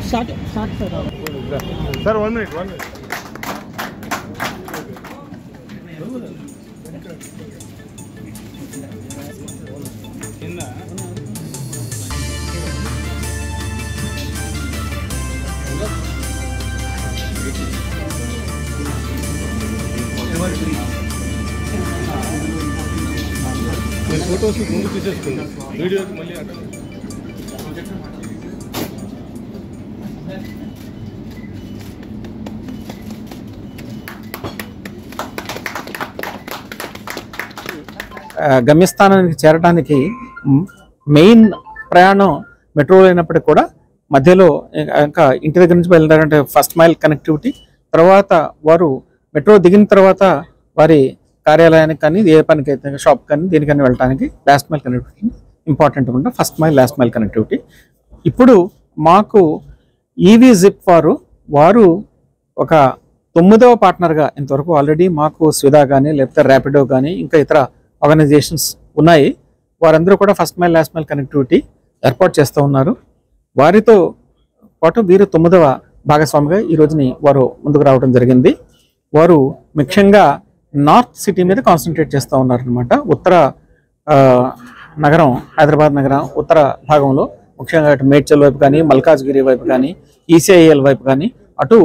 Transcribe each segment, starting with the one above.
Start sir. Sir, 1 minute. Photos ముందు తీసేసుకుందాం వీడియోకి మళ్ళీ గమ్యస్థానానికి చేరడానికి మెయిన్ ప్రయాణం మెట్రోలో అయినప్పటికీ కూడా మధ్యలో ఇంకా ఇంటి దగ్గర నుంచి బయలుదేరాలంటే ఫస్ట్ మైల్ కనెక్టివిటీ, తర్వాత వారు మెట్రో దిగిన తర్వాత వారి కార్యాలయానికి కానీ ఏ పనికి అయితే షాప్ కానీ దేనికని వెళ్ళడానికి లాస్ట్ మైల్ కనెక్టివిటీ ఇంపార్టెంట్ ఉంటుంది. First mile last mile connectivity. ఇప్పుడు మాకు ఈవీ జిప్ వారు ఒక 9వ పార్ట్నర్గా ఇంతవరకు ఆల్రెడీ మాకు స్విదా కానీ లేకపోతే ర్యాపిడో కానీ ఇంకా ఇతర ఆర్గనైజేషన్స్ ఉన్నాయి. వారందరూ కూడా first mile last mile connectivity ఏర్పాటు చేస్తూ ఉన్నారు. వారితో పాటు వీరు 9వ భాగస్వామిగా ఈ రోజుని వారు ముందుకు రావడం జరిగింది. వారు ముఖ్యంగా నార్త్ సిటీ మీద కాన్సన్ట్రేట్ చేస్తూ ఉన్నారనమాట. ఉత్తర నగరం హైదరాబాద్ నగరం ఉత్తర భాగంలో ముఖ్యంగా అటు మేడ్చల్ వైపు కానీ మల్కాజ్గిరి వైపు కానీ ఈసీఐఎల్ వైపు కానీ అటు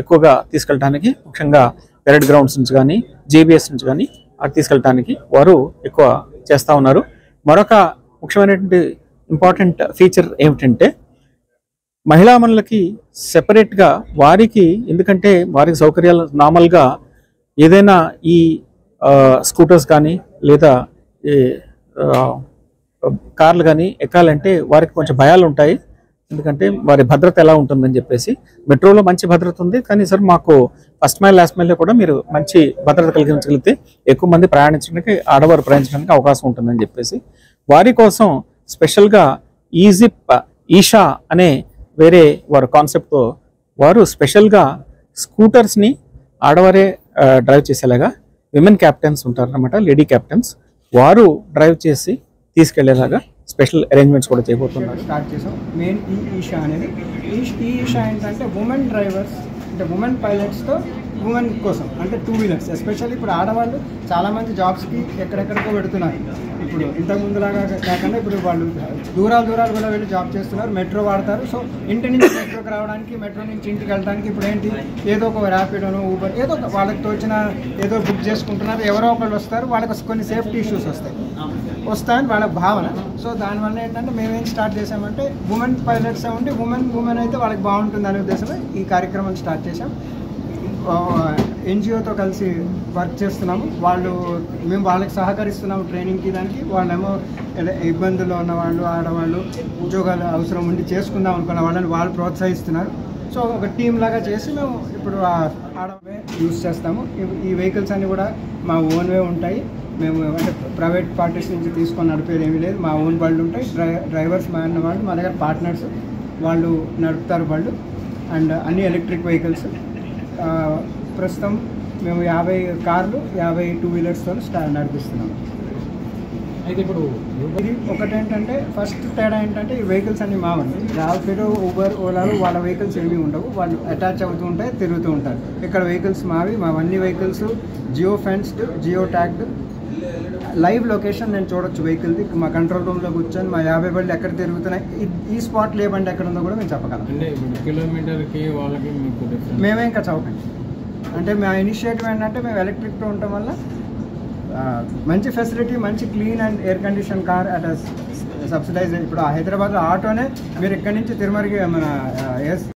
ఎక్కువగా తీసుకెళ్ళడానికి, ముఖ్యంగా పెరేడ్ గ్రౌండ్స్ నుంచి కానీ జేబీఎస్ నుంచి కానీ అటు తీసుకెళ్ళడానికి వారు ఎక్కువ చేస్తూ ఉన్నారు. మరొక ముఖ్యమైనటువంటి ఇంపార్టెంట్ ఫీచర్ ఏమిటంటే మహిళామణులకి సెపరేట్గా వారికి, ఎందుకంటే వారికి సౌకర్యాలు నార్మల్గా ఏదైనా ఈ స్కూటర్స్ కానీ లేదా కార్లు కానీ ఎక్కాలంటే వారికి కొంచెం భయాలు ఉంటాయి. ఎందుకంటే వారి భద్రత ఎలా ఉంటుందని చెప్పేసి. మెట్రోలో మంచి భద్రత ఉంది, కానీ సార్ మాకు ఫస్ట్ మైల్ లాస్ట్ మైల్లో కూడా మీరు మంచి భద్రత కలిగించగలిగితే ఎక్కువ మంది ప్రయాణించడానికి, ఆడవారు ప్రయాణించడానికి అవకాశం ఉంటుందని చెప్పేసి వారి కోసం స్పెషల్గా ఈజిప్ ఈషా అనే వేరే వారి కాన్సెప్ట్తో వారు స్పెషల్గా స్కూటర్స్ని ఆడవారే డ్రైవ్ చేసేలాగా విమెన్ క్యాప్టెన్స్ ఉంటారన్నమాట, లేడీ క్యాప్టెన్స్, వారు డ్రైవ్ చేసి తీసుకెళ్లేలాగా స్పెషల్ అరేంజ్మెంట్స్ కూడా చేయబోతున్నారు. స్టార్ట్ చేసాం. మెయిన్ ఈషా అనేది ఈషా ఏంటంటే ఉమెన్ డ్రైవర్స్, అంటే ఉమెన్ పైలట్స్తో ఉమెన్ కోసం, అంటే 2 వీలర్స్. ఎస్పెషల్లీ ఇప్పుడు ఆడవాళ్ళు చాలామంది జాబ్స్కి ఎక్కడెక్కడికో పెడుతున్నారు. ఇప్పుడు ఇంతకుముందులాగా కాకుండా ఇప్పుడు వాళ్ళు దూరాలు కూడా వెళ్ళి జాబ్ చేస్తున్నారు, మెట్రో వాడతారు. సో ఇంటి నుంచి మెట్రోకి రావడానికి, మెట్రో నుంచి ఇంటికి వెళ్ళడానికి ఇప్పుడు ఏంటి, ఏదో ఒక ర్యాపిడోనో ఊబర్ ఏదో వాళ్ళకి తోచిన ఏదో బుక్ చేసుకుంటున్నారు. ఎవరో ఒకళ్ళు వస్తారు, వాళ్ళకి కొన్ని సేఫ్టీ ఇష్యూస్ వస్తాయని వాళ్ళ భావన. సో దానివల్ల ఏంటంటే మేమేం స్టార్ట్ చేసామంటే ఉమెన్ పైలట్స్ ఉండి ఉమెన్ అయితే వాళ్ళకి బాగుంటుంది అనే ఉద్దేశంలో ఈ కార్యక్రమం స్టార్ట్ చేసాం. ఎన్జిఓతో కలిసి వర్క్ చేస్తున్నాము. మేము వాళ్ళకి సహకరిస్తున్నాము ట్రైనింగ్కి, దానికి. వాళ్ళేమో ఇబ్బందుల్లో ఉన్న వాళ్ళు, ఆడవాళ్ళు, ఉద్యోగాలు అవసరం ఉండి చేసుకుందాం అనుకున్న వాళ్ళని వాళ్ళు ప్రోత్సహిస్తున్నారు. సో ఒక టీం లాగా చేసి మేము ఇప్పుడు ఆడవే యూజ్ చేస్తాము. ఈ వెహికల్స్ అన్నీ కూడా మా ఓన్వే ఉంటాయి. మేము అంటే ప్రైవేట్ పార్టీస్ నుంచి తీసుకొని నడిపేది ఏమీ లేదు. మా ఓన్ బళ్ళు ఉంటాయి. డ్రైవర్స్ మా అన్న వాళ్ళు, మా దగ్గర పార్ట్నర్స్ వాళ్ళు నడుపుతారు బళ్ళు. అండ్ అన్ని ఎలక్ట్రిక్ వెహికల్స్. ప్రస్తుతం మేము 50 కార్లు, 50 2 వీలర్స్తో నడిపిస్తున్నాము. అయితే ఇప్పుడు ఇది ఒకటేంటంటే ఫస్ట్ తేడా ఏంటంటే ఈ వెహికల్స్ అన్నీ మావండి. ర్యాపిడో, ఊబర్, ఓలాలు వాళ్ళ వెహికల్స్ ఏమీ ఉండవు. వాళ్ళు అటాచ్ అవుతూ ఉంటాయి, తిరుగుతూ ఉంటారు. ఇక్కడ వెహికల్స్ మావన్నీ vehicles geo fenced, geo tagged. Live location నేను చూడొచ్చు వెహికల్ది. మా కంట్రోల్ రూమ్లో కూర్చొని మా 50 బండ్లు ఎక్కడ తిరుగుతున్నాయి, ఈ స్పాట్లో ఏ బండి ఎక్కడ ఉందో కూడా మేము చెప్పగలం. అంటే కిలోమీటర్కి వాళ్ళకి మేమే ఇంకా చౌకండి. అంటే మా ఇనిషియేటివ్ ఏంటంటే మేము ఎలక్ట్రిక్తో ఉండటం వల్ల మంచి ఫెసిలిటీ, మంచి clean and air condition car at subsidise. ఇప్పుడు హైదరాబాద్లో ఆటోనే మీరు ఇక్కడి నుంచి తిరుమలకి మన